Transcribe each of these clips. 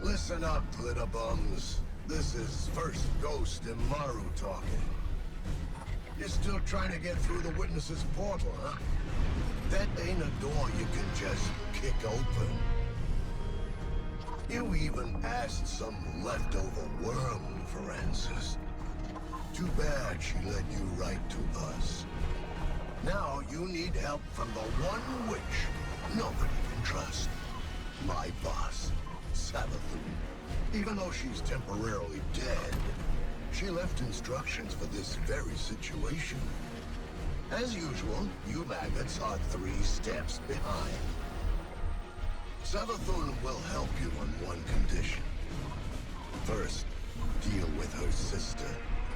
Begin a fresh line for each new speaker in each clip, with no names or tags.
Listen up, glitterbums. This is first Ghost and Maru talking. You're still trying to get through the witness's portal, huh? That ain't a door you can just kick open. You even asked some leftover worm for answers. Too bad she led you right to us. Now you need help from the one witch nobody can trust. My boss, Savathun. Even though she's temporarily dead, she left instructions for this very situation. As usual, you maggots are 3 steps behind. Savathun will help you on one condition. First, deal with her sister,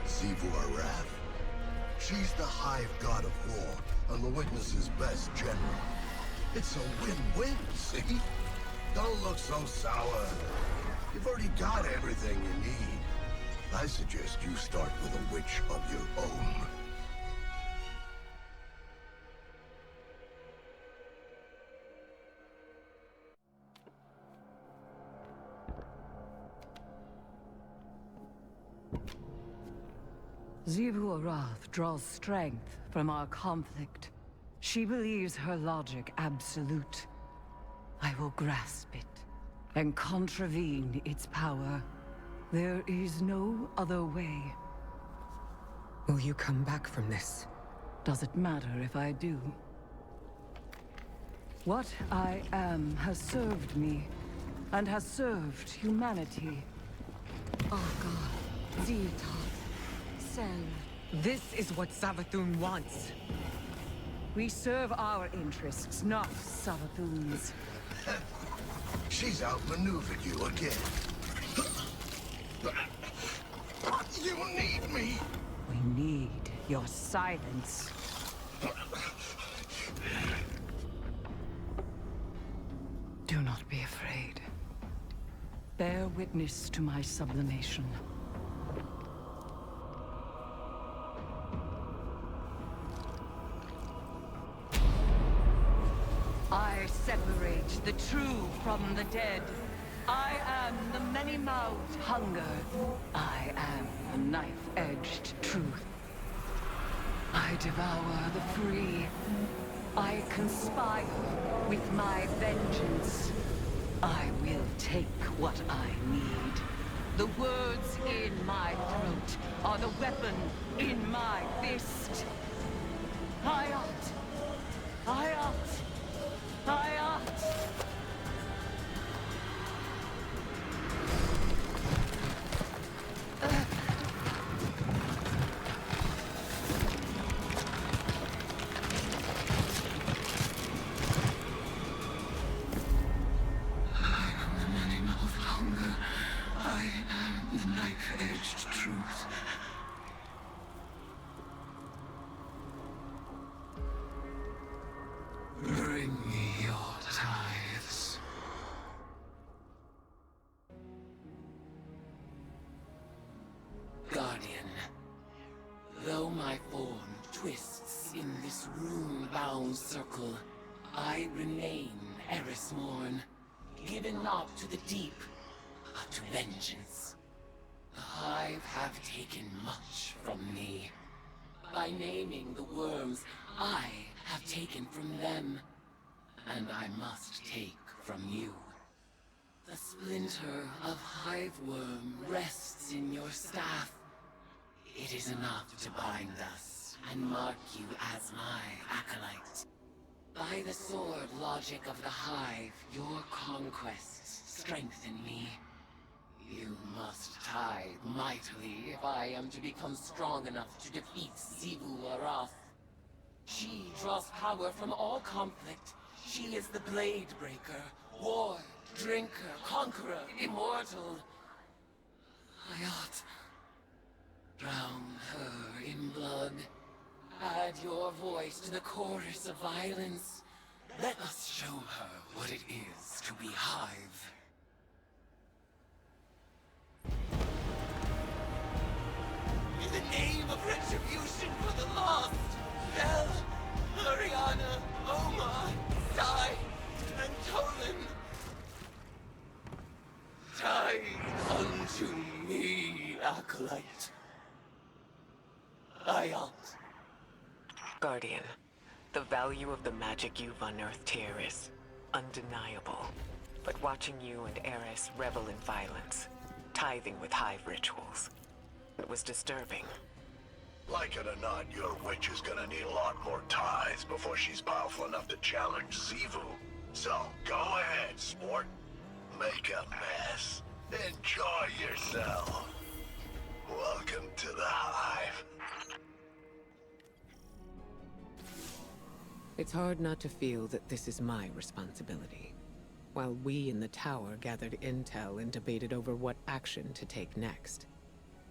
Zivu Arath. She's the Hive God of War and the Witness's best general. It's a win-win, see? Don't look so sour. You've already got everything you need. I suggest you start with a witch of your own.
Zivu Arath draws strength from our conflict. She believes her logic absolute. I will grasp it and contravene its power. There is no other way.
Will you come back from this?
Does it matter if I do? What I am has served me, and has served humanity.
Arga, Zita, Sen. This is what Savathun wants.
We serve our interests, not Savathun's.
She's outmaneuvered you again. You need me!
We need your silence. Do not be afraid. Bear witness to my sublimation. I separate the true from the dead. I am the many-mouthed hunger. I am the knife-edged truth. I devour the free. I conspire with my vengeance. I will take what I need. The words in my throat are the weapon in my fist. Hayat! Hayat! Hayat!
Bring me your tithes. Guardian, though my form twists in this rune-bound circle, I remain Erismorn, given not to the deep, but to vengeance. The Hive have taken much from me. By naming the worms, I have taken from them, and I must take from you. The splinter of Hive worm rests in your staff. It is enough to bind us and mark you as my acolyte. By the sword logic of the Hive, your conquests strengthen me. You must tithe mightily if I am to become strong enough to defeat Zivu Arath. She draws power from all conflict. She is the Blade Breaker, War, Drinker, Conqueror, Immortal. Hayat, drown her in blood. Add your voice to the chorus of violence. Let us show her what it is to be Hive. In the name of retribution for the lost, Bel, Ariana, Oma, Sai, and Tolan. Time. Unto me, Acolyte. I ask.
Guardian, the value of the magic you've unearthed here is undeniable. But watching you and Eris revel in violence, tithing with hive rituals, it was disturbing.
Like it or not, your witch is gonna need a lot more ties before she's powerful enough to challenge Sivu. So, go ahead, sport. Make a mess. Enjoy yourself. Welcome to the Hive.
It's hard not to feel that this is my responsibility. While we in the tower gathered intel and debated over what action to take next,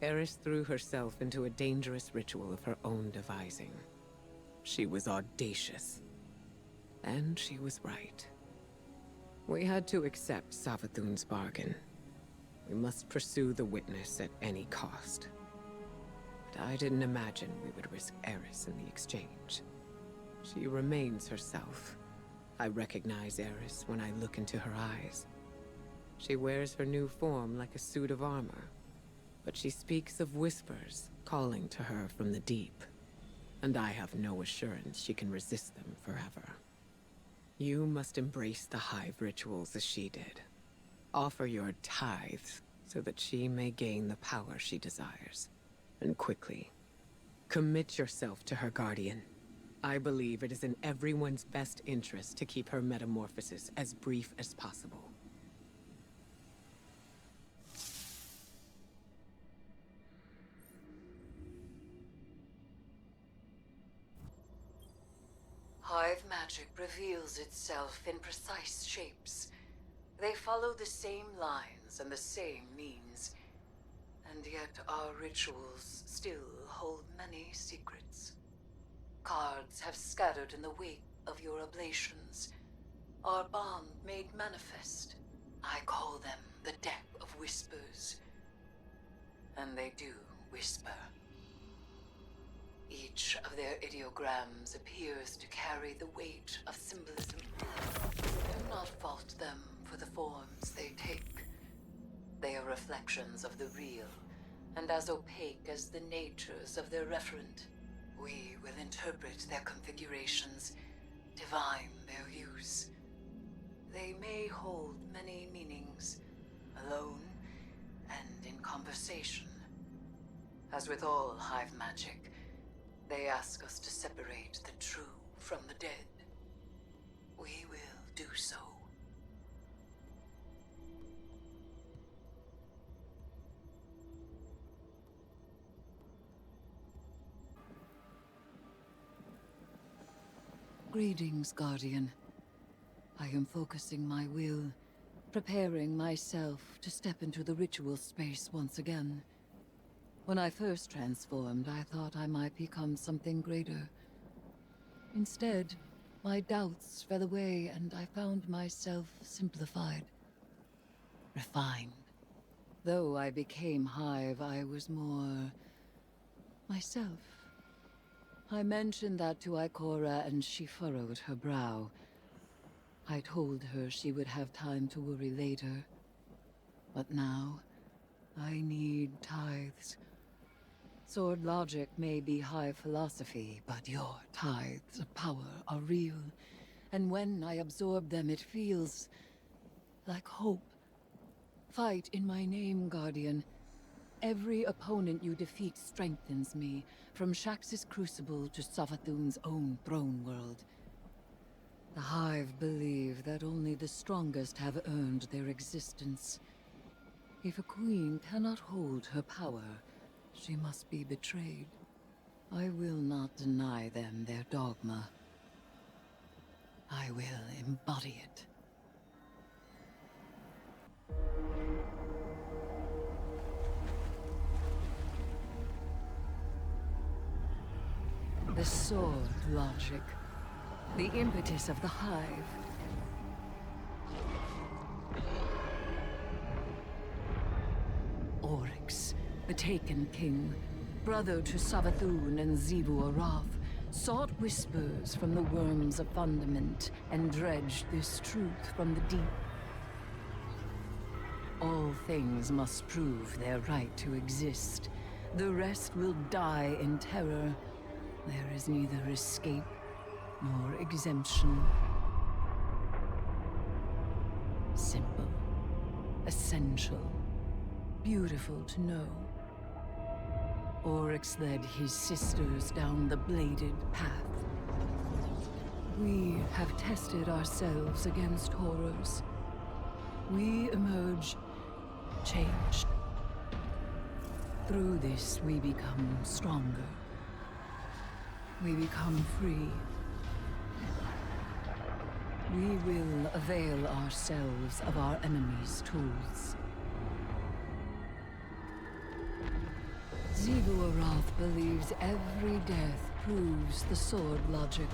Eris threw herself into a dangerous ritual of her own devising. She was audacious. And she was right. We had to accept Savathun's bargain. We must pursue the witness at any cost. But I didn't imagine we would risk Eris in the exchange. She remains herself. I recognize Eris when I look into her eyes. She wears her new form like a suit of armor, but she speaks of whispers calling to her from the deep, and I have no assurance she can resist them forever. You must embrace the Hive rituals as she did. Offer your tithes so that she may gain the power she desires, and quickly. Commit yourself to her, Guardian. I believe it is in everyone's best interest to keep her metamorphosis as brief as possible.
Hive magic reveals itself in precise shapes. They follow the same lines and the same means. And yet our rituals still hold many secrets. Cards have scattered in the wake of your oblations. Our bond made manifest. I call them the Deck of Whispers. And they do whisper. Each of their ideograms appears to carry the weight of symbolism. Do not fault them for the forms they take. They are reflections of the real, and as opaque as the natures of their referent. We will interpret their configurations, divine their use. They may hold many meanings, alone and in conversation. As with all Hive magic, they ask us to separate the true from the dead. We will do so. Greetings, Guardian. I am focusing my will, preparing myself to step into the ritual space once again. When I first transformed, I thought I might become something greater. Instead, my doubts fell away and I found myself simplified, refined. Though I became Hive, I was more myself. I mentioned that to Ikora and she furrowed her brow. I told her she would have time to worry later. But now, I need tithes. Sword logic may be high philosophy, but your tithes of power are real. And when I absorb them, it feels like hope. Fight in my name, Guardian. Every opponent you defeat strengthens me, from Shax's crucible to Savathun's own throne world. The Hive believe that only the strongest have earned their existence. If a queen cannot hold her power, she must be betrayed. I will not deny them their dogma. I will embody it. The sword logic. The impetus of the Hive. Oryx, the Taken King, brother to Savathun and Xivu Arath, sought whispers from the worms of fundament and dredged this truth from the deep. All things must prove their right to exist. The rest will die in terror. There is neither escape nor exemption. Simple, essential, beautiful to know. Oryx led his sisters down the bladed path. We have tested ourselves against horrors. We emerge changed. Through this, we become stronger. We become free. We will avail ourselves of our enemy's tools. Xivu Arath believes every death proves the sword logic.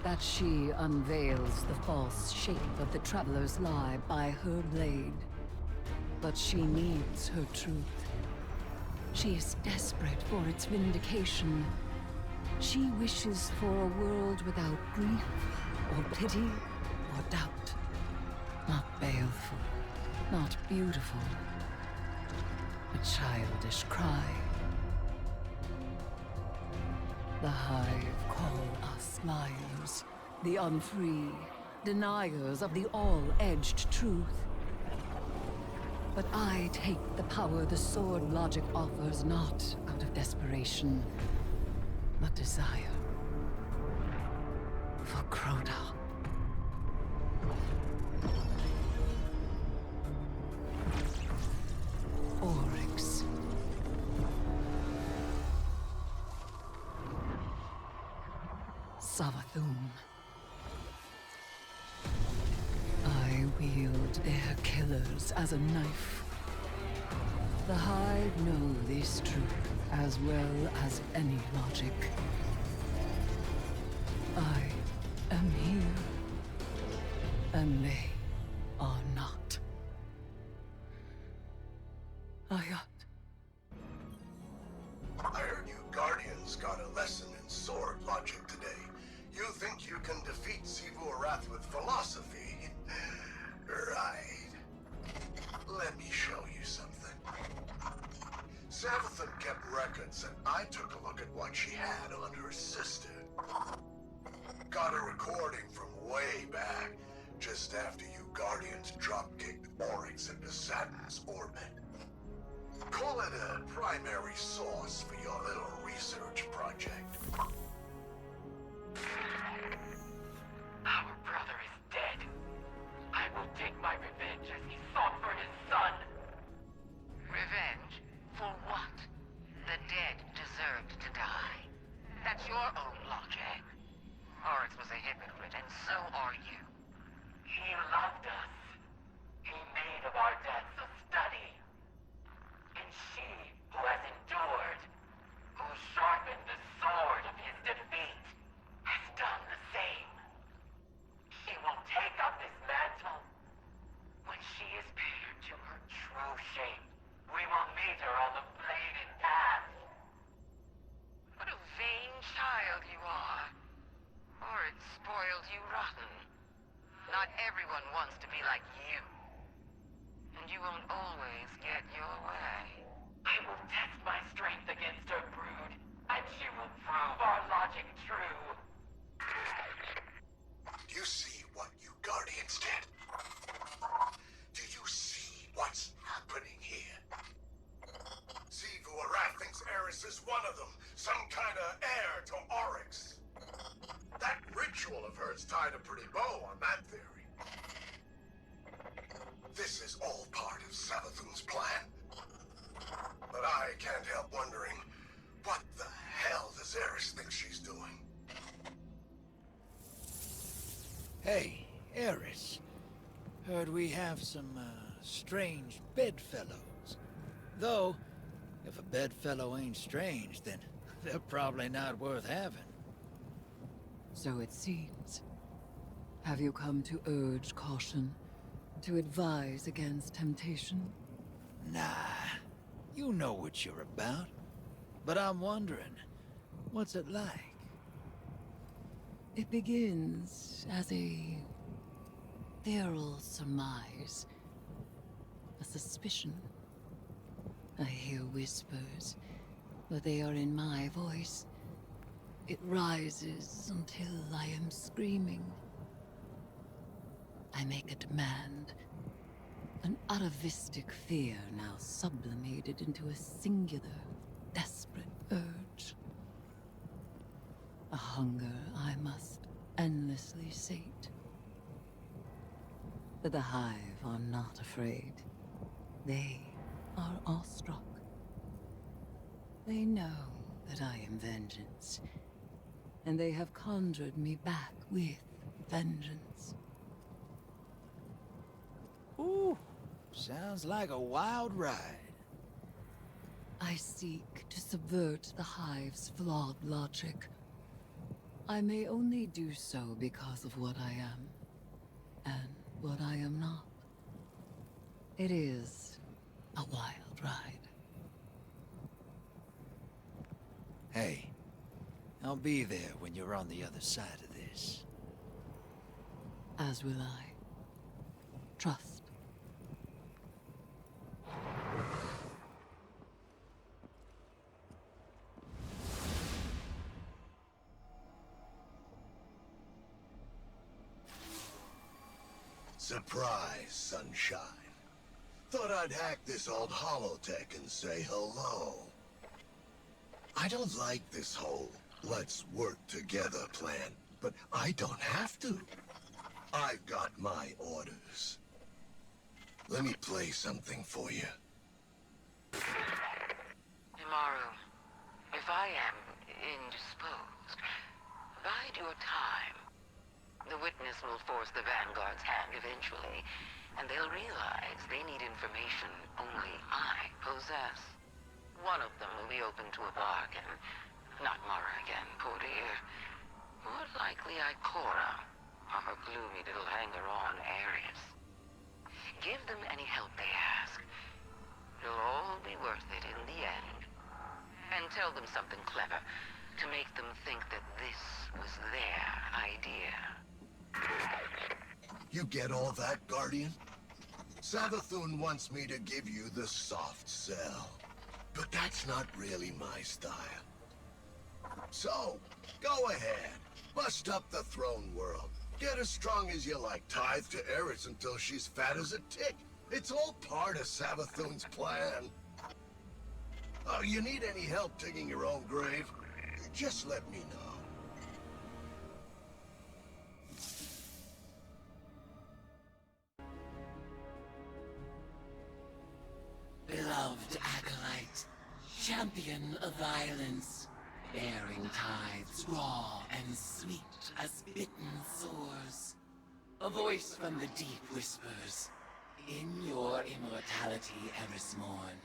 That she unveils the false shape of the Traveler's lie by her blade. But she needs her truth. She is desperate for its vindication. She wishes for a world without grief, or pity, or doubt. Not baleful, not beautiful. A childish cry. The Hive call us liars, the unfree, deniers of the all-edged truth. But I take the power the sword logic offers not out of desperation, but desire. For Crota. Oryx. Savathun. I wield their killers as a knife. The Hive know this truth as well as any logic. I am here, and they are not. Ayat.
I heard you Guardians got a lesson in sword logic today. You think you can defeat Xivu Arath with philosophy? Right. Let me show you something. Savathun kept records, and I took a look at what she had on her sister. Got a recording from way back, just after you Guardians drop-kicked Oryx into Saturn's orbit. Call it a primary source for your little research project.
Our brother is dead. I will take my revenge as he sought for his son.
Revenge? For what? The dead deserved to die. That's your own logic. Oryx was a hypocrite, and so are you.
He loved us. He made of our deaths a study. And she, who has endured, who sharpened the sword of his defeat, has done the same. She will take up this mantle. When she is paired to her true shape, we will meet her on the bladed path.
What a vain child you are. Oryx spoiled you rotten. Not everyone wants to be like you. And you won't always get your way.
I will test my strength against her brood, and she will prove our logic true.
Do you see what you Guardians did? Do you see what's happening here? Xivu Arath thinks Eris is one of them, some kind of heir to Oryx. That ritual of hers tied a pretty bow on that theory. This is all part of Savathun's plan. But I can't help wondering, what the hell does Eris think she's doing?
Hey, Eris. Heard we have some, strange bedfellows. Though, if a bedfellow ain't strange, then they're probably not worth having.
So it seems. Have you come to urge caution? To advise against temptation?
Nah, you know what you're about. But I'm wondering, what's it like?
It begins as a feral surmise. a suspicion. I hear whispers, but they are in my voice. It rises until I am screaming. I make a demand. An atavistic fear now sublimated into a singular, desperate urge. A hunger I must endlessly sate. But the Hive are not afraid. They are awestruck. They know that I am vengeance, and they have conjured me back with vengeance.
Ooh, sounds like a wild ride.
I seek to subvert the Hive's flawed logic. I may only do so because of what I am, and what I am not. It is a wild ride.
Hey, I'll be there when you're on the other side of this.
As will I. Trust.
Surprise, sunshine. Thought I'd hack this old holotech and say hello. I don't like this whole let's work together plan, but I don't have to. I've got my orders. Let me play something for you.
Imaru, if I am indisposed, bide your time. The witness will force the Vanguard's hand eventually, and they'll realize they need information only I possess. One of them will be open to a bargain. Not Mara again, poor dear. More likely Ikora, or her gloomy little hanger-on Ares. Give them any help they ask. It'll all be worth it in the end. And tell them something clever to make them think that this was their idea.
You get all that, Guardian? Savathun wants me to give you the soft sell. But that's not really my style. So, go ahead. Bust up the throne world. Get as strong as you like. Tithe to Eris until she's fat as a tick. It's all part of Savathun's plan. Oh, you need any help digging your own grave? Just let me know.
Beloved acolyte, champion of violence, bearing tithes raw and sweet as bitten sores. A voice from the deep whispers, in your immortality, Eris Morn,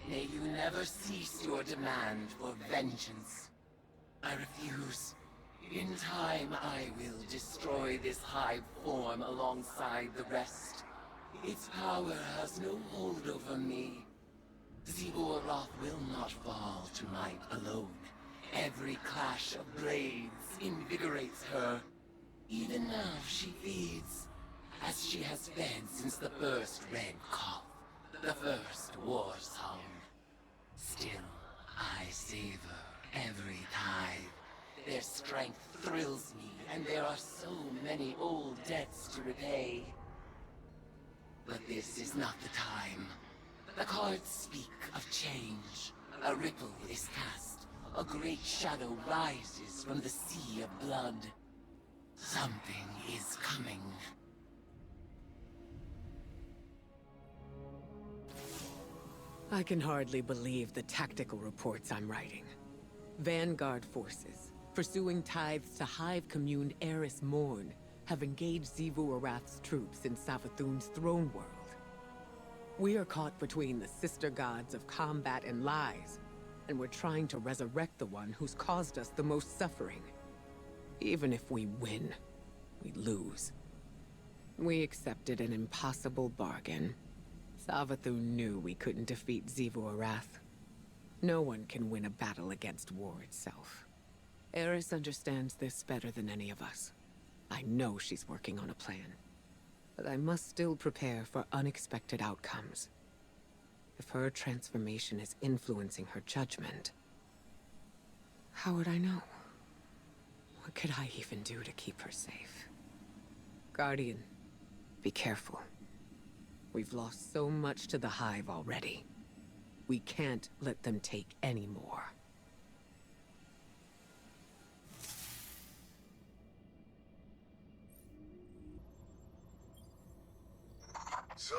may you never cease your demand for vengeance. I refuse. In time, I will destroy this hive form alongside the rest. Its power has no hold over me. Zivor-Roth will not fall to might alone. Every clash of blades invigorates her. Even now she feeds, as she has fed since the first red cough, the first war song. Still, I savor every tithe. Their strength thrills me, and there are so many old debts to repay. But this is not the time. The cards speak of change. A ripple is cast. A great shadow rises from the sea of blood. Something is coming.
I can hardly believe the tactical reports I'm writing. Vanguard forces, pursuing tithes to Hive-communed Eris Morn, have engaged Zivu-Arath's troops in Savathun's throne world. We are caught between the sister gods of combat and lies, and we're trying to resurrect the one who's caused us the most suffering. Even if we win, we lose. We accepted an impossible bargain. Savathun knew we couldn't defeat Zivu-Arath. No one can win a battle against war itself. Eris understands this better than any of us. I know she's working on a plan. But I must still prepare for unexpected outcomes. If her transformation is influencing her judgment, how would I know? What could I even do to keep her safe? Guardian, be careful. We've lost so much to the Hive already. We can't let them take any more.
So,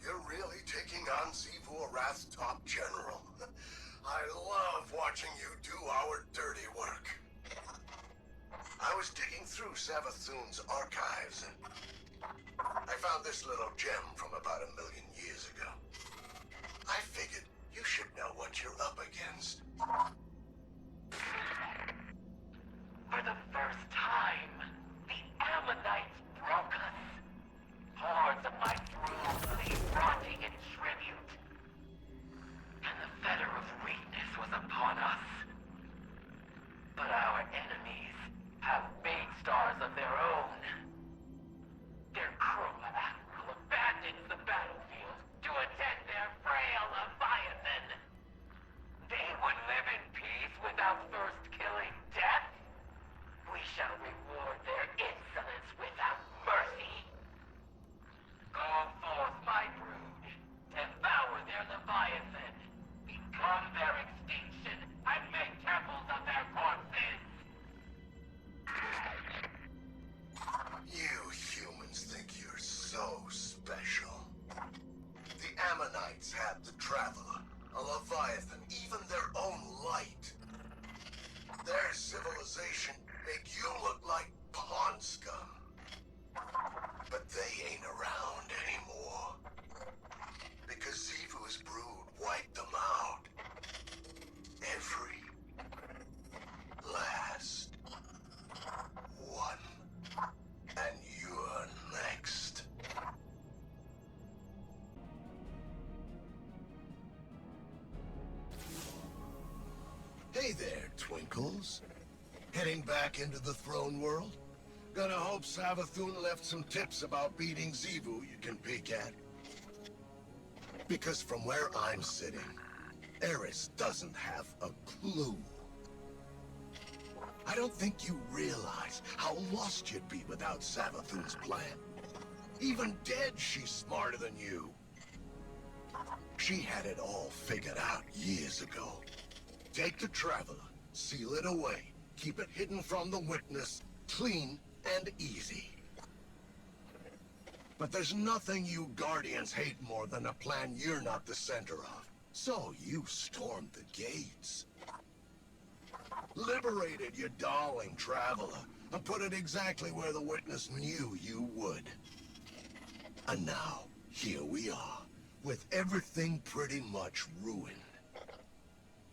you're really taking on Zivu Arath's top general. I love watching you do our dirty work. I was digging through Savathun's archives and I found this little gem from about 1 million years ago. I figured you should know what you're up against.
For the first time, the Ammonites broke us. Hordes of my brood lay rotting in tribute. And the fetter of weakness was upon us. But our enemies have made stars of their own. Their cruel admiral abandons the battlefield to attend their frail Leviathan. They would live in peace without first killing death. We shall reward their insolence without mercy. Go forth, my brood. Devour their Leviathan. Become their extinction and make temples of their corpses.
You humans think you're so special. The Ammonites had the Traveler, a Leviathan, even their own light. Their civilization make you look like pond scum. But they ain't around anymore. Because Zivu's brood wiped them out. Every last one. And you're next. Hey there, Twinkles. Heading back into the throne world? Gonna hope Savathun left some tips about beating Zivu you can peek at. Because from where I'm sitting, Eris doesn't have a clue. I don't think you realize how lost you'd be without Savathun's plan. Even dead, she's smarter than you. She had it all figured out years ago. Take the Traveler, seal it away, keep it hidden from the witness, clean and easy. But there's nothing you Guardians hate more than a plan you're not the center of. So you stormed the gates. Liberated your darling Traveler, and put it exactly where the witness knew you would. And now, here we are, with everything pretty much ruined.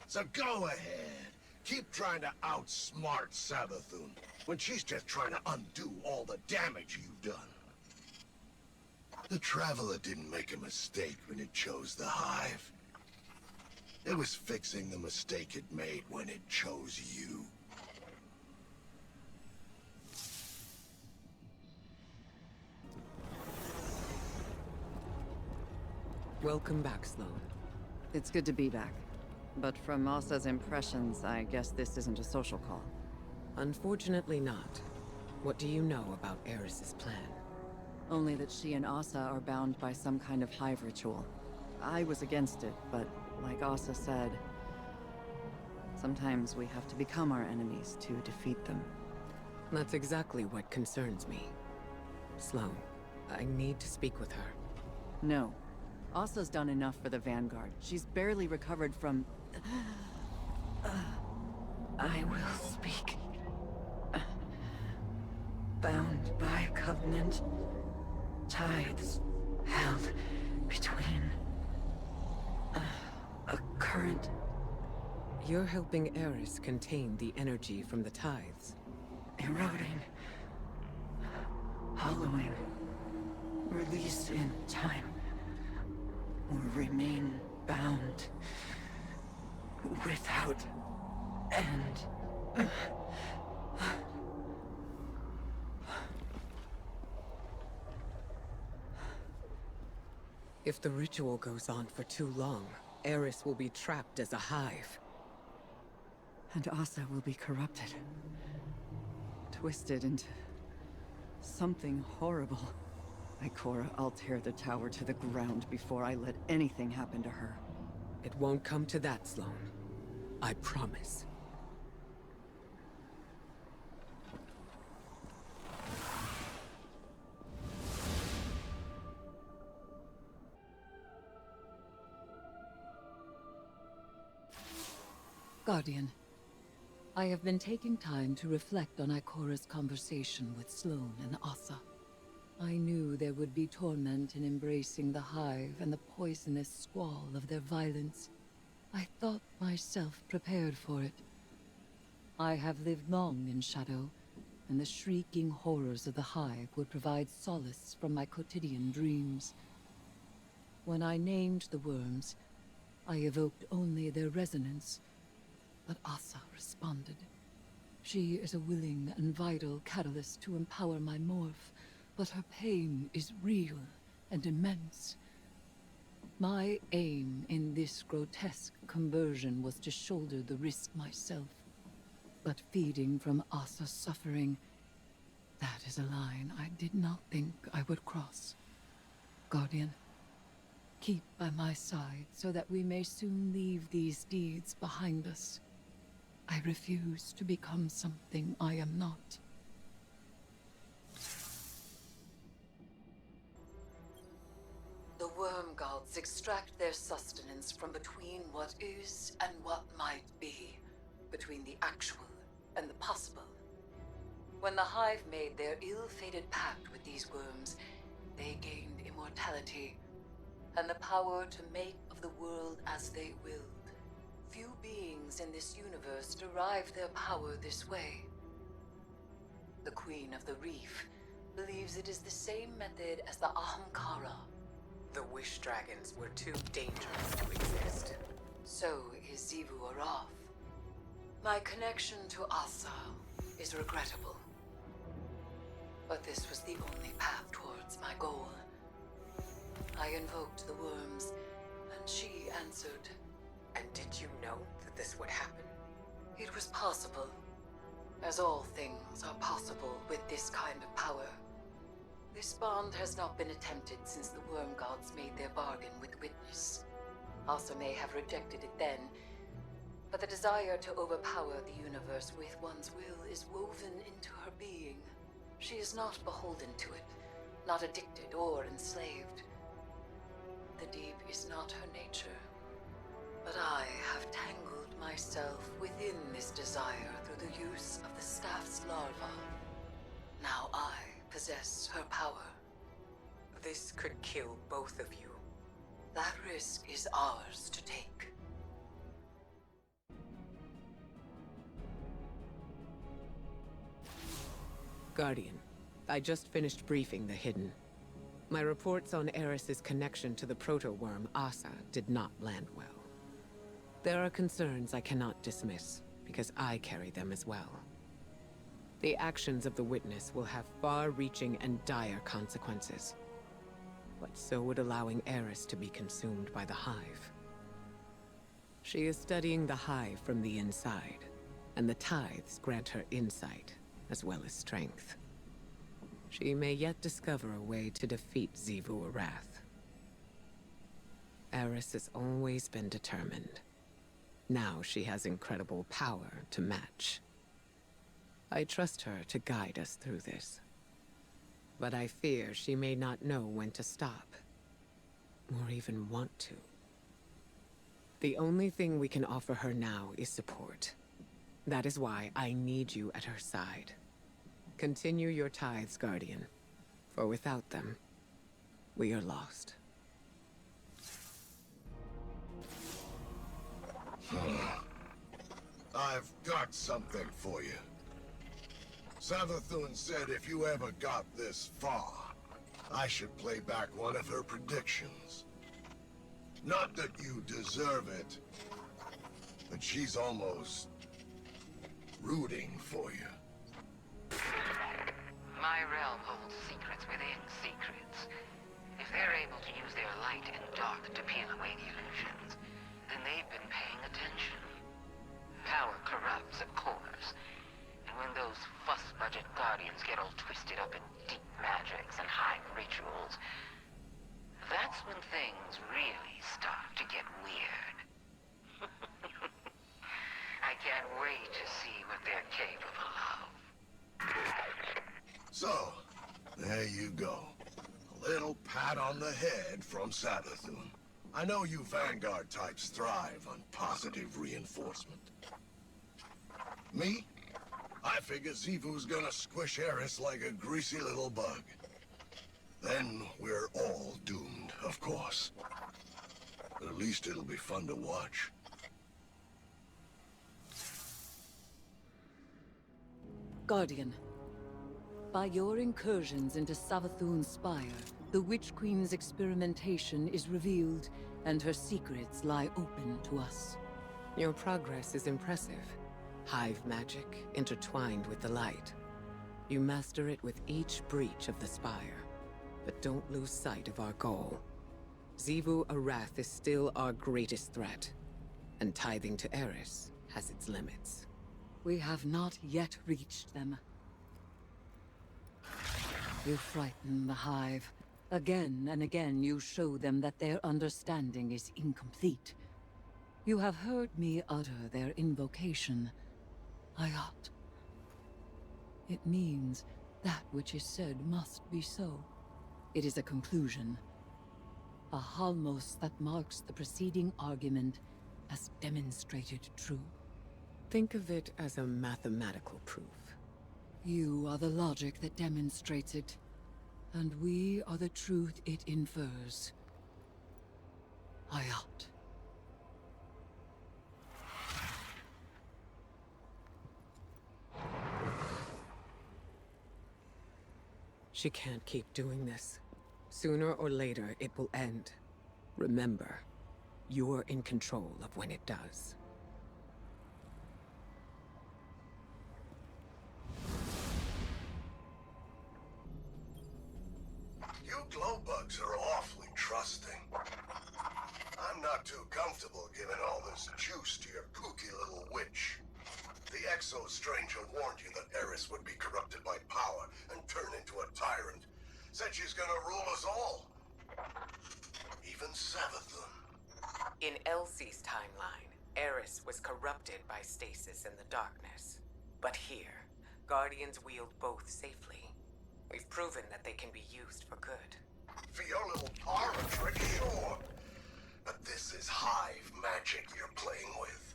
So go ahead, keep trying to outsmart Savathun, when she's just trying to undo all the damage you've done. The Traveler didn't make a mistake when it chose the Hive. It was fixing the mistake it made when it chose you.
Welcome back, Sloan.
It's good to be back. But from Asa's impressions, I guess this isn't a social call.
Unfortunately not. What do you know about Eris's plan?
Only that she and Asa are bound by some kind of hive ritual. I was against it, but like Asa said, sometimes we have to become our enemies to defeat them.
That's exactly what concerns me. Sloan, I need to speak with her.
No. Asa's done enough for the Vanguard. She's barely recovered from... I will speak. Bound by covenant. Tithes held between... a current...
You're helping Eris contain the energy from the tithes.
Eroding. Hollowing. Release in time. Or remain bound. Without end.
If the ritual goes on for too long, Eris will be trapped as a hive.
And Asa will be corrupted. Twisted into something horrible. Ikora, I'll tear the tower to the ground before I let anything happen to her.
It won't come to that, Sloane. I promise.
Guardian, I have been taking time to reflect on Ikora's conversation with Sloane and Asa. I knew there would be torment in embracing the Hive and the poisonous squall of their violence. I thought myself prepared for it. I have lived long in shadow, and the shrieking horrors of the Hive would provide solace from my quotidian dreams. When I named the worms, I evoked only their resonance, but Asa responded. She is a willing and vital catalyst to empower my morph, but her pain is real and immense. My aim in this grotesque conversion was to shoulder the risk myself. But feeding from Asa's suffering, that is a line I did not think I would cross. Guardian, keep by my side so that we may soon leave these deeds behind us. I refuse to become something I am not. The worm gods extract their sustenance from between what is and what might be, between the actual and the possible. When the Hive made their ill-fated pact with these worms, they gained immortality and the power to make of the world as they willed. Few beings in this universe derive their power this way. The Queen of the Reef believes it is the same method as the Ahamkara.
The Wish Dragons were too dangerous to exist.
So is Xivu Arath. My connection to Asa is regrettable. But this was the only path towards my goal. I invoked the worms, and she answered.
And did you know that this would happen?
It was possible. As all things are possible with this kind of power. This bond has not been attempted since the worm gods made their bargain with Witness. Asa may have rejected it then, but the desire to overpower the universe with one's will is woven into her being. She is not beholden to it, not addicted or enslaved. The deep is not her nature, but I have tangled myself within this desire through the use of the staff's larva. Now I possess her power.
This could kill both of you.
That risk is ours to take.
Guardian, I just finished briefing the Hidden. My reports on Eris's connection to the proto-worm Asa did not land well. There are concerns I cannot dismiss, because I carry them as well. The actions of the Witness will have far-reaching and dire consequences. But so would allowing Eris to be consumed by the Hive. She is studying the Hive from the inside, and the tithes grant her insight, as well as strength. She may yet discover a way to defeat Xivu Arath. Eris has always been determined. Now she has incredible power to match. I trust her to guide us through this. But I fear she may not know when to stop, or even want to. The only thing we can offer her now is support. That is why I need you at her side. Continue your tithes, Guardian, for without them, we are lost.
I've got something for you. Savathun said if you ever got this far, I should play back one of her predictions. Not that you deserve it, but she's almost rooting for you.
My realm holds secrets within secrets. If they're able to use their light and dark to peel away the illusions, then they've been paying attention. Power corrupts, of course. And when those fuss-budget Guardians get all twisted up in deep magics and high rituals, that's when things really start to get weird. I can't wait to see what they're capable of.
So, there you go. A little pat on the head from Savathun. I know you Vanguard types thrive on positive reinforcement. Me? I figure Xivu's gonna squish Eris like a greasy little bug. Then we're all doomed, of course. But at least it'll be fun to watch.
Guardian, by your incursions into Savathun's spire, the Witch Queen's experimentation is revealed, and her secrets lie open to us.
Your progress is impressive. Hive magic intertwined with the light. You master it with each breach of the spire. But don't lose sight of our goal. Xivu Arath is still our greatest threat, and tithing to Eris has its limits.
We have not yet reached them. You frighten the Hive. Again and again you show them that their understanding is incomplete. You have heard me utter their invocation, Ayat. It means that which is said must be so. It is a conclusion. A halmos that marks the preceding argument as demonstrated true.
Think of it as a mathematical proof.
You are the logic that demonstrates it, and we are the truth it infers. Ayat.
She can't keep doing this. Sooner or later, it will end. Remember, you're in control of when it does.
You glowbugs are awfully trusting. I'm not too comfortable giving all this juice to your kooky little witch. The Exo-Stranger warned you that Eris would be corrupted by power and turn into a tyrant. Said she's gonna rule us all. Even Savathun.
In Elsie's timeline, Eris was corrupted by stasis in the darkness. But here, Guardians wield both safely. We've proven that they can be used for good.
For your little parlor trick, sure. But this is Hive magic you're playing with.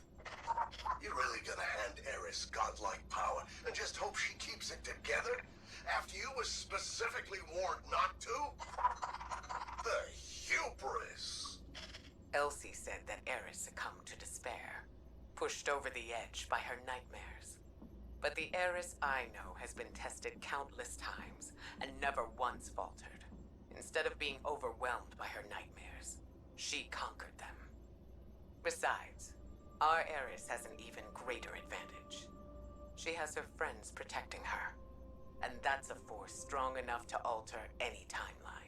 You really gonna hand Eris godlike power and just hope she keeps it together? After you was specifically warned not to? The hubris!
Elsie said that Eris succumbed to despair, pushed over the edge by her nightmares. But the Eris I know has been tested countless times and never once faltered. Instead of being overwhelmed by her nightmares, she conquered them. Besides, our Eris has an even greater advantage. She has her friends protecting her, and that's a force strong enough to alter any timeline.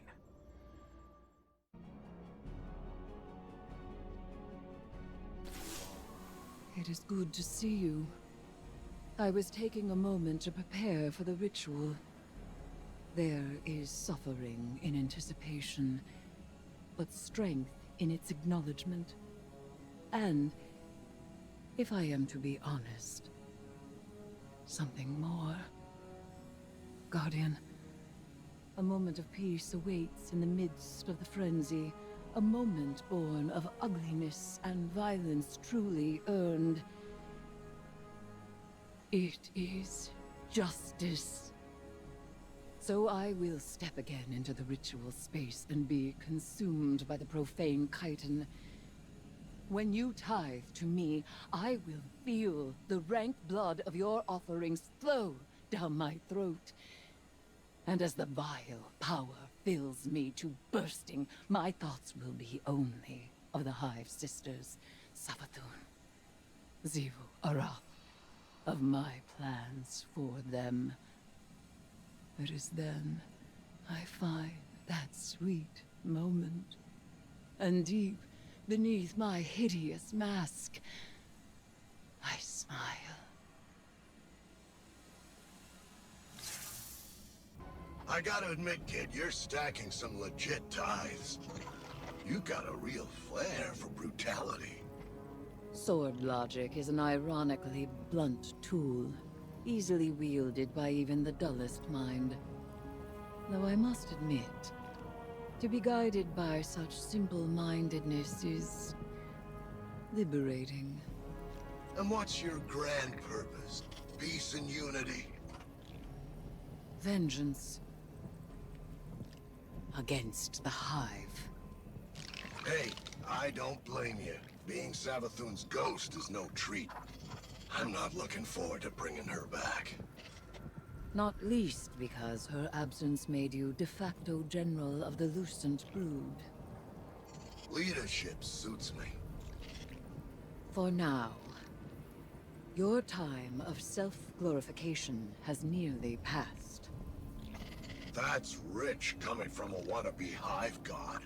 It is good to see you. I was taking a moment to prepare for the ritual. There is suffering in anticipation, but strength in its acknowledgement. And, if I am to be honest, something more. Guardian, a moment of peace awaits in the midst of the frenzy. A moment born of ugliness and violence truly earned. It is justice. So I will step again into the ritual space and be consumed by the profane chitin. When you tithe to me, I will feel the rank blood of your offerings flow down my throat. And as the vile power fills me to bursting, my thoughts will be only of the Hive sisters, Savathun, Xivu Arath, of my plans for them. It is then I find that sweet moment And deep beneath my hideous mask, I smile.
I gotta admit, kid, you're stacking some legit tithes. You got a real flair for brutality.
Sword logic is an ironically blunt tool, easily wielded by even the dullest mind. Though I must admit, to be guided by such simple-mindedness is liberating.
And what's your grand purpose? Peace and unity?
Vengeance. Against the Hive.
Hey, I don't blame you. Being Savathun's ghost is no treat. I'm not looking forward to bringing her back.
Not least because her absence made you de facto general of the Lucent Brood.
Leadership suits me.
For now, your time of self-glorification has nearly passed.
That's rich coming from a wannabe hive god.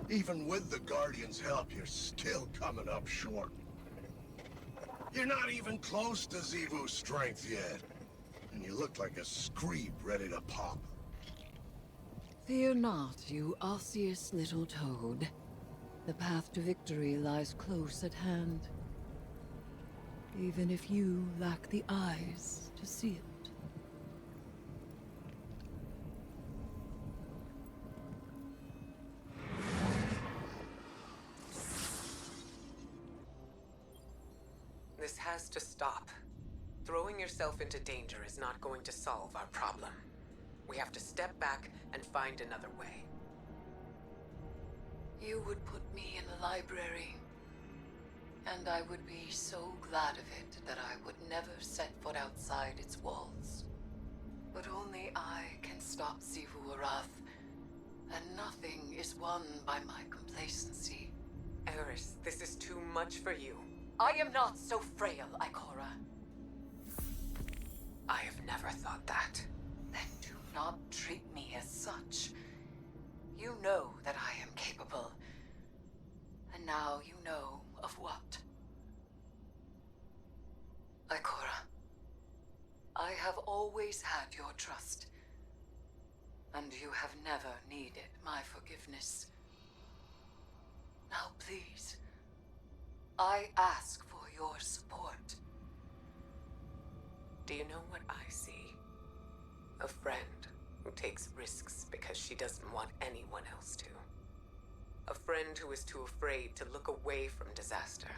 Even with the Guardian's help, you're still coming up short. You're not even close to Xivu's strength yet. And you look like a screep ready to pop.
Fear not, you osseous little toad. The path to victory lies close at hand. Even if you lack the eyes to see it.
This has to stop. Throwing yourself into danger is not going to solve our problem. We have to step back and find another way.
You would put me in the library, and I would be so glad of it that I would never set foot outside its walls. But only I can stop Xivu Arath, and nothing is won by my complacency.
Eris, this is too much for you.
I am not so frail, Ikora.
I have never thought that.
Then do not treat me as such. You know that I am capable. And now you know of what. Ikora, I have always had your trust. And you have never needed my forgiveness. Now please, I ask for your support.
Do you know what I see? A friend who takes risks because she doesn't want anyone else to. A friend who is too afraid to look away from disaster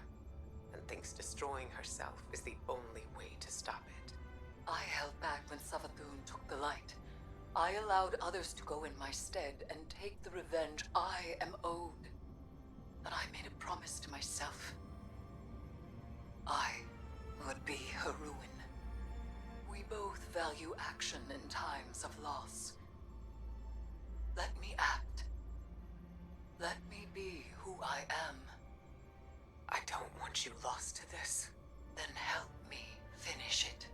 and thinks destroying herself is the only way to stop it.
I held back when Savathun took the light. I allowed others to go in my stead and take the revenge I am owed. But I made a promise to myself. I would be her ruin. We both value action in times of loss. Let me act. Let me be who I am.
I don't want you lost to this.
Then help me finish it.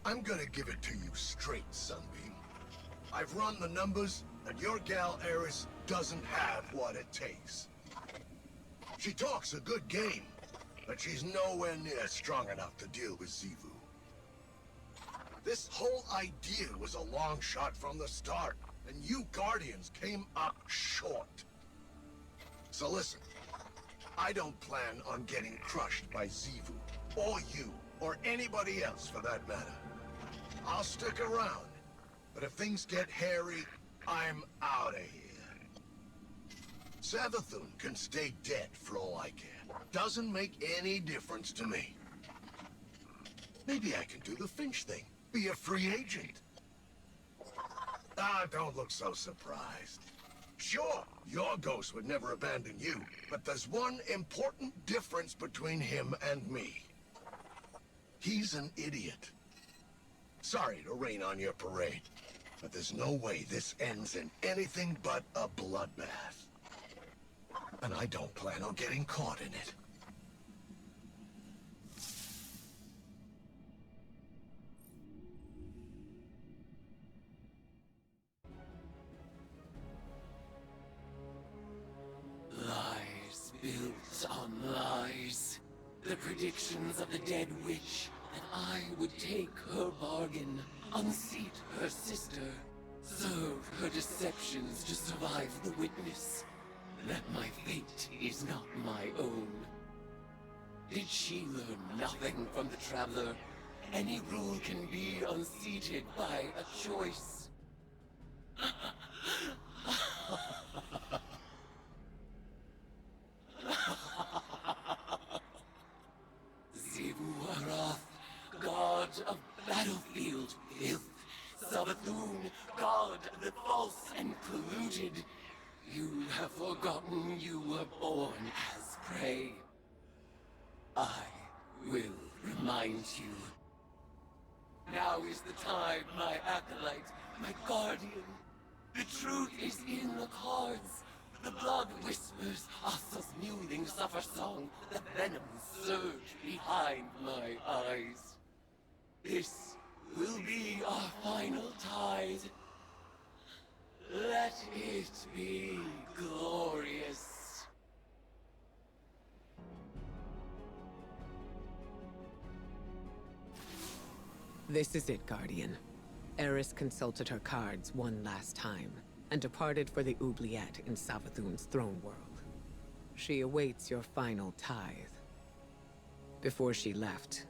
I'm gonna give it to you straight, Sunbeam. I've run the numbers, and your gal Eris doesn't have what it takes. She talks a good game, but she's nowhere near strong enough to deal with Xivu. This whole idea was a long shot from the start, and you Guardians came up short. So listen, I don't plan on getting crushed by Xivu, or you, or anybody else for that matter. I'll stick around, but if things get hairy, I'm out of here. Savathun can stay dead for all I care. Doesn't make any difference to me. Maybe I can do the Finch thing. Be a free agent. Ah, don't look so surprised. Sure, your ghost would never abandon you, but there's one important difference between him and me. He's an idiot. Sorry to rain on your parade, but there's no way this ends in anything but a bloodbath. And I don't plan on getting caught in it.
the predictions of the dead witch that I would take her bargain, unseat her sister, serve her deceptions to survive the witness, that my fate is not my own. Did she learn nothing from the Traveler? Any rule can be unseated by a choice. Zivu Arath, god of battlefield filth. Savathun, god of the false and polluted. You have forgotten you were born as prey. I will remind you. Now is the time, my acolyte, my guardian. The truth is in the cards. The blood whispers Asa's mewling suffer song. The venom surge behind my eyes. This will be our final tide. Let it be glorious.
This is it, Guardian. Eris consulted her cards one last time, and departed for the oubliette in Savathun's throne world. She awaits your final tithe. Before she left,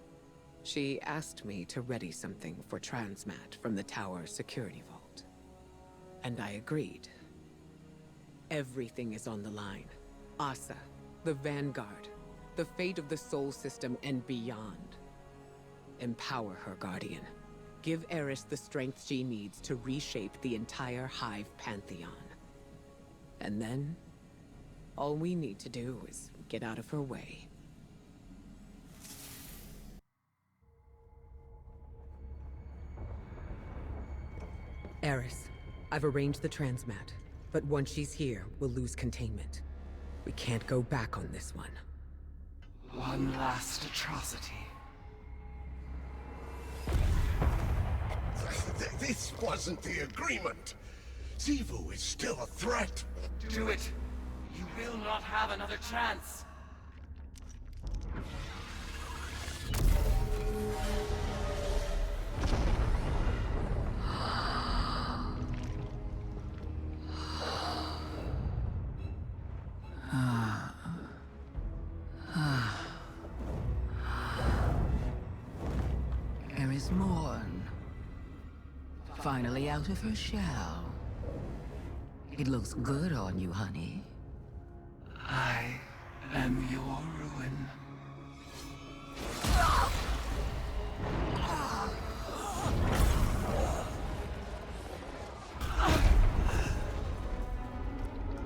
she asked me to ready something for Transmat from the tower security vault. And I agreed. Everything is on the line. Asa, the Vanguard, the fate of the Soul System and beyond. Empower her, Guardian. Give Eris the strength she needs to reshape the entire Hive Pantheon. And then, all we need to do is get out of her way. Eris, I've arranged the transmat, but once she's here, we'll lose containment. We can't go back on this one.
One last atrocity.
This wasn't the agreement. Zivu is still a threat.
Do it! You will not have another chance!
Eris Morn. Finally out of her shell. It looks good on you, honey.
I am your ruin.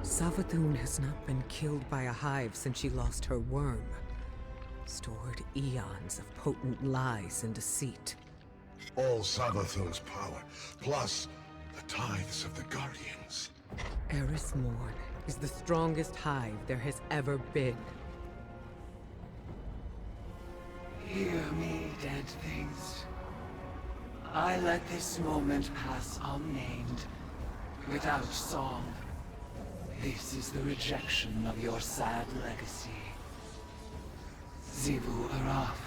Savathun has not been killed by a hive since she lost her worm. Stored eons of potent lies and deceit.
All Savathun's power, plus the tithes of the Guardians.
Eris Morn is the strongest hive there has ever been.
Hear me, dead things. I let this moment pass unnamed, without song. This is the rejection of your sad legacy. Zivu Arath,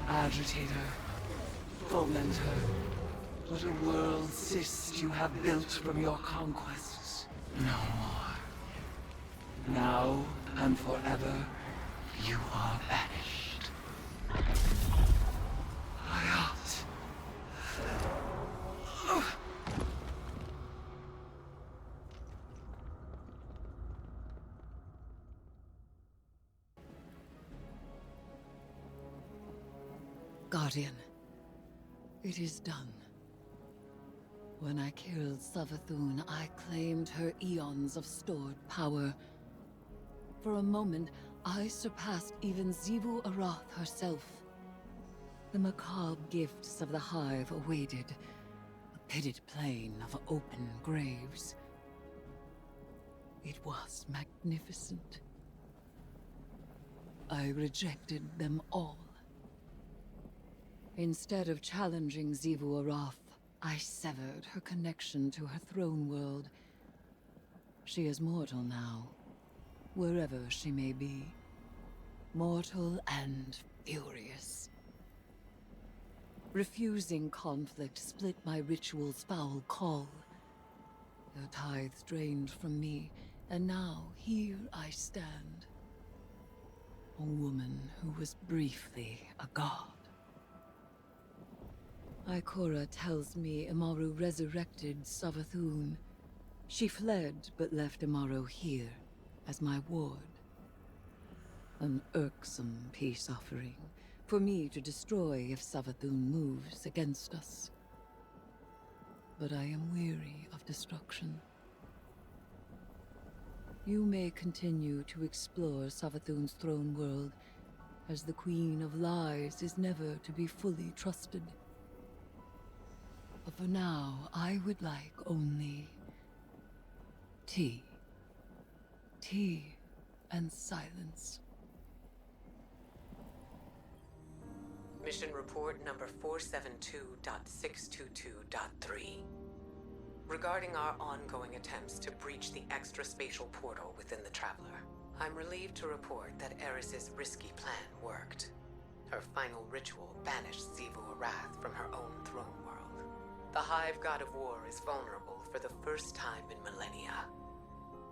agitator, fomenter, what a world cyst you have built from your conquests. No more. Now and forever, you are banished. Hayat.
Guardian, it is done. When I killed Savathun, I claimed her eons of stored power. For a moment, I surpassed even Zivu Arath herself. The macabre gifts of the Hive awaited, a pitted plain of open graves. It was magnificent. I rejected them all. Instead of challenging Zivu Arath, I severed her connection to her throne world. She is mortal now, wherever she may be. mortal and furious. Refusing conflict split my ritual's foul call. Their tithes drained from me, and now here I stand. A woman who was briefly a god. Ikora tells me Amaru resurrected Savathun. She fled, but left Amaru here, as my ward. An irksome peace offering, for me to destroy if Savathun moves against us. But I am weary of destruction. You may continue to explore Savathun's throne world, as the Queen of Lies is never to be fully trusted. But for now, I would like only tea. Tea and silence.
Mission report number 472.622.3. Regarding our ongoing attempts to breach the extra-spatial portal within the Traveler, I'm relieved to report that Eris's risky plan worked. Her final ritual banished Xivu Arath from her own throne world. The Hive God of War is vulnerable for the first time in millennia.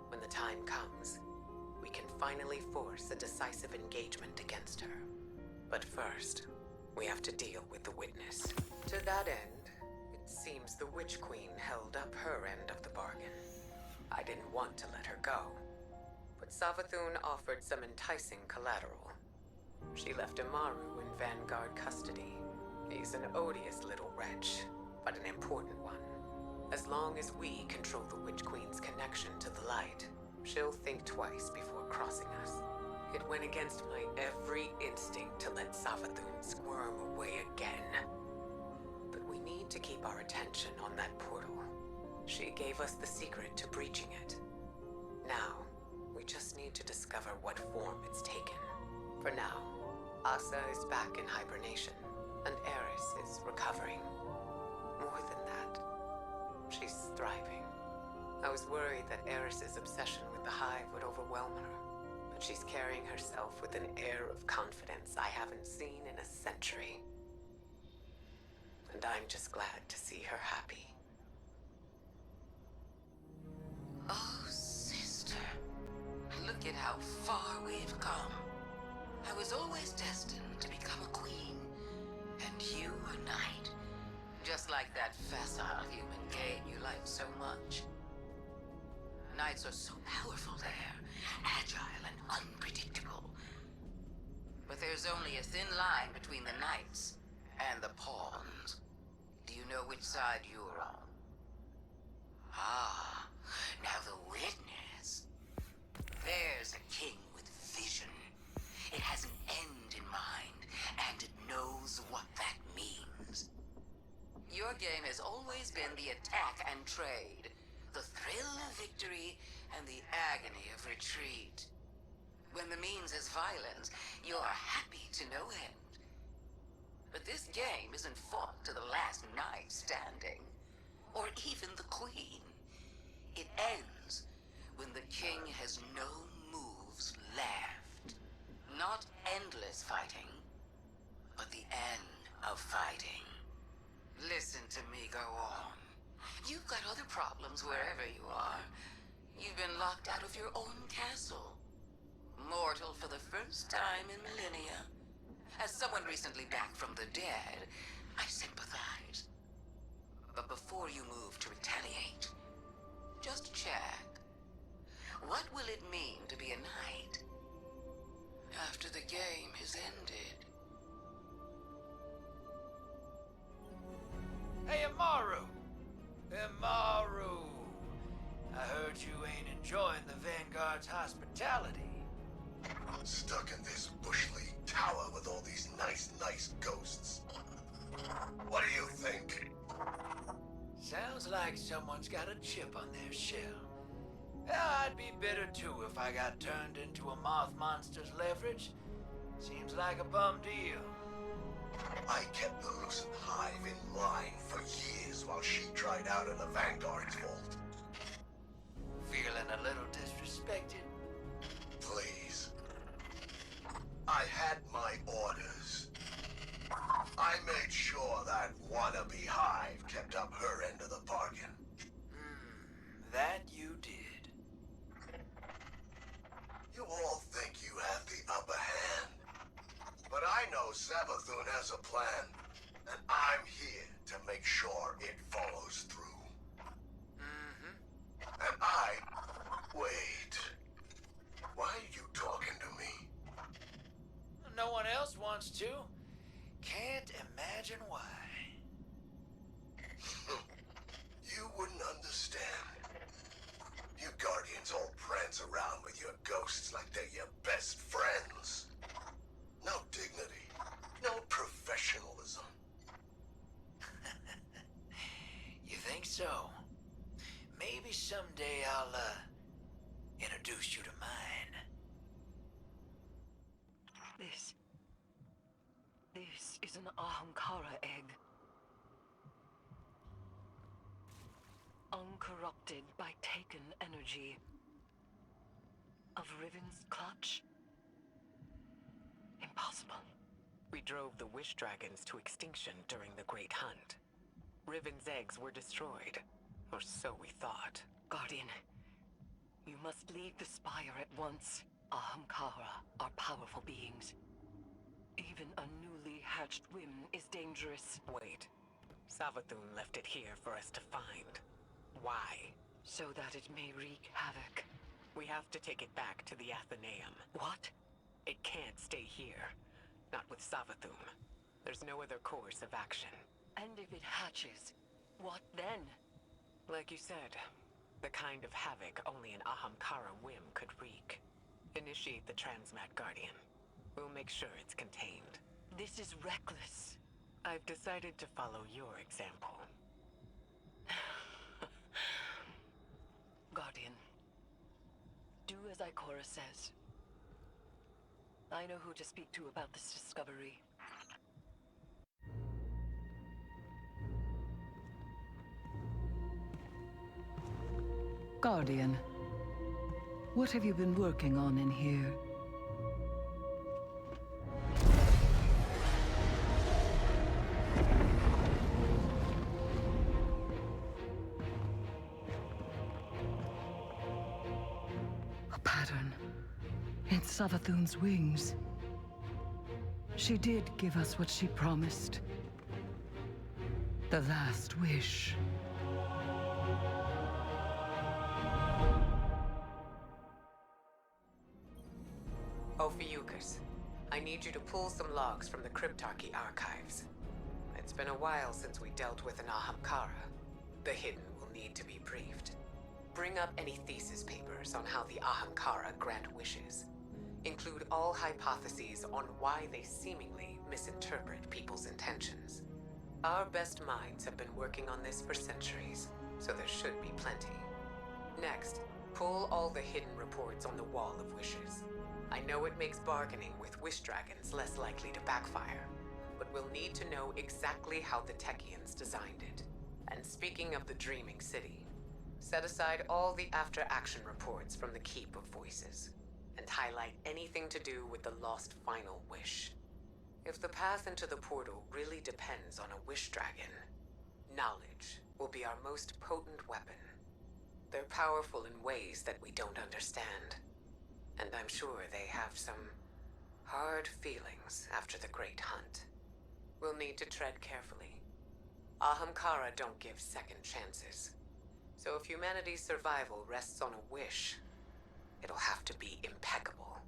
When the time comes, we can finally force a decisive engagement against her. But first, we have to deal with the Witness. To that end, it seems the Witch Queen held up her end of the bargain. I didn't want to let her go, but Savathun offered some enticing collateral. She left Amaru in Vanguard custody. He's an odious little wretch, but an important one. As long as we control the Witch Queen's connection to the light, she'll think twice before crossing us. It went against my every instinct to let Savathun squirm away again. But we need to keep our attention on that portal. She gave us the secret to breaching it. Now, we just need to discover what form it's taken. For now, Asa is back in hibernation, and Eris is recovering. More than that, she's thriving. I was worried that Eris's obsession with the Hive would overwhelm her, but she's carrying herself with an air of confidence I haven't seen in a century. And I'm just glad to see her happy.
Oh, sister. Look at how far we've come. I was always destined to become a queen, and you a knight. Just like that facile human Cain you liked so much. Knights are so powerful there, agile and unpredictable. But there's only a thin line between the knights and the pawns. Do you know which side you're on? Ah, now the Witness. There's a king with vision. It has an end in mind, and it knows what that means. Your game has always been the attack and trade, the thrill of victory and the agony of retreat. When the means is violence, you're happy to no end. But this game isn't fought to the last knight standing, or even the queen. It ends when the king has no moves left. Not endless fighting, but the end of fighting. Listen to me go on. You've got other problems wherever you are. You've been locked out of your own castle. Mortal for the first time in millennia. As someone recently back from the dead, I sympathize. But before you move to retaliate, just check. What will it mean to be a knight after the game has ended?
Hey, Amaru! Amaru! I heard you ain't enjoying the Vanguard's hospitality.
I'm stuck in this bush league tower with all these nice ghosts. What do you think?
Sounds like someone's got a chip on their shell. I'd be bitter too if I got turned into a moth monster's leverage. Seems like a bum deal.
I kept the Lucent Hive in line for years while she tried out in the Vanguard's vault.
Feeling a little disrespected?
Please. I made sure that wannabe hive kept up her end of the bargain.
That you did.
You all think you have the upper hand. But I know Savathun has a plan, and I'm here to make sure it follows through. And wait. Why are you talking to me?
No one else wants to. Can't imagine why.
You wouldn't understand. You Guardians all prance around with your ghosts like they're your best friends. No dignity, no professionalism.
You think so? Maybe someday I'll, introduce you to mine.
This is an Ahamkara egg. Uncorrupted by taken energy. Of Riven's clutch? Impossible.
We drove the wish dragons to extinction during the Great Hunt. Riven's eggs were destroyed, or so we thought.
Guardian, you must leave the Spire at once. Ahamkara are powerful beings. Even a newly hatched whim is dangerous.
Wait. Savathun left it here for us to find. Why?
So that it may wreak havoc.
We have to take it back to the Athenaeum.
What?
It can't stay here. Not with Savathun. There's no other course of action.
And if it hatches, what then?
Like you said, the kind of havoc only an Ahamkara whim could wreak. Initiate the Transmat Guardian. We'll make sure it's contained.
This is reckless.
I've decided to follow your example.
Guardian, do as Ikora says. I know who to speak to about this discovery. Guardian, what have you been working on in here? A pattern in Savathun's wings. She did give us what she promised. The last wish.
Ophiuchus, I need you to pull some logs from the Cryptarchy archives. It's been a while since we dealt with an Ahamkara. The Hidden will need to be briefed. Bring up any thesis papers on how the Ahamkara grant wishes. Include all hypotheses on why they seemingly misinterpret people's intentions. Our best minds have been working on this for centuries, so there should be plenty. Next, pull all the hidden reports on the Wall of Wishes. I know it makes bargaining with wish dragons less likely to backfire, but we'll need to know exactly how the Techians designed it. And speaking of the Dreaming City, set aside all the after-action reports from the Keep of Voices, and highlight anything to do with the lost final wish. If the path into the portal really depends on a wish dragon, knowledge will be our most potent weapon. They're powerful in ways that we don't understand. And I'm sure they have some hard feelings after the Great Hunt. We'll need to tread carefully. Ahamkara don't give second chances. So if humanity's survival rests on a wish, it'll have to be impeccable.